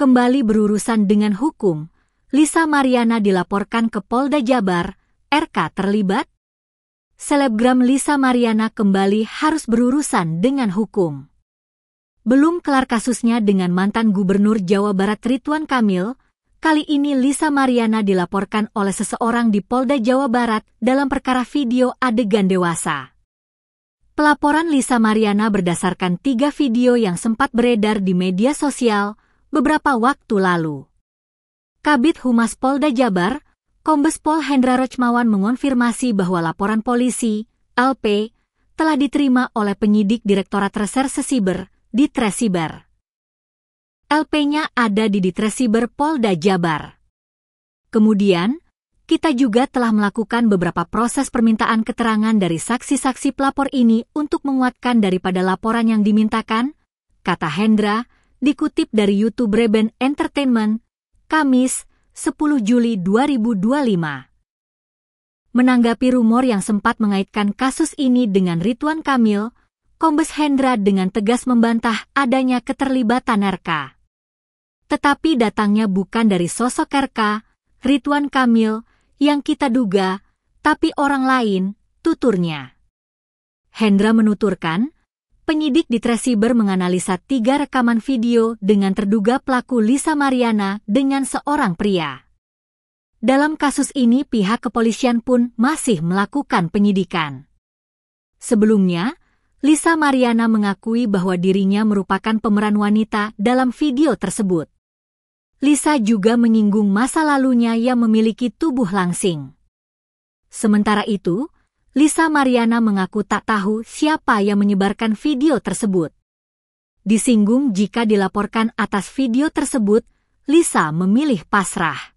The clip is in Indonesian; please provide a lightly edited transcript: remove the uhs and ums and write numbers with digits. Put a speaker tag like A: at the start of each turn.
A: kembali berurusan dengan hukum. Lisa Mariana dilaporkan ke Polda Jabar. RK terlibat? Selebgram Lisa Mariana kembali harus berurusan dengan hukum. Belum kelar kasusnya dengan mantan Gubernur Jawa Barat Ridwan Kamil, kali ini Lisa Mariana dilaporkan oleh seseorang di Polda Jawa Barat dalam perkara video adegan dewasa. Pelaporan Lisa Mariana berdasarkan 3 video yang sempat beredar di media sosial beberapa waktu lalu. Kabid Humas Polda Jabar, Kombes Pol Hendra Rochmawan mengonfirmasi bahwa laporan polisi, LP, telah diterima oleh penyidik Direktorat Reserse Siber, Ditresiber. LP-nya ada di Ditresiber Polda Jabar. Kemudian, kita juga telah melakukan beberapa proses permintaan keterangan dari saksi-saksi pelapor ini untuk menguatkan daripada laporan yang dimintakan, kata Hendra, dikutip dari YouTube Reben Entertainment, Kamis, 10 Juli 2025. Menanggapi rumor yang sempat mengaitkan kasus ini dengan Ridwan Kamil, Kombes Hendra dengan tegas membantah adanya keterlibatan RK. Tetapi datangnya bukan dari sosok RK, Ridwan Kamil, yang kita duga, tapi orang lain, tuturnya. Hendra menuturkan, penyidik Ditresiber menganalisa 3 rekaman video dengan terduga pelaku Lisa Mariana dengan seorang pria. Dalam kasus ini pihak kepolisian pun masih melakukan penyidikan. Sebelumnya, Lisa Mariana mengakui bahwa dirinya merupakan pemeran wanita dalam video tersebut. Lisa juga menyinggung masa lalunya yang memiliki tubuh langsing. Sementara itu, Lisa Mariana mengaku tak tahu siapa yang menyebarkan video tersebut. Disinggung jika dilaporkan atas video tersebut, Lisa memilih pasrah.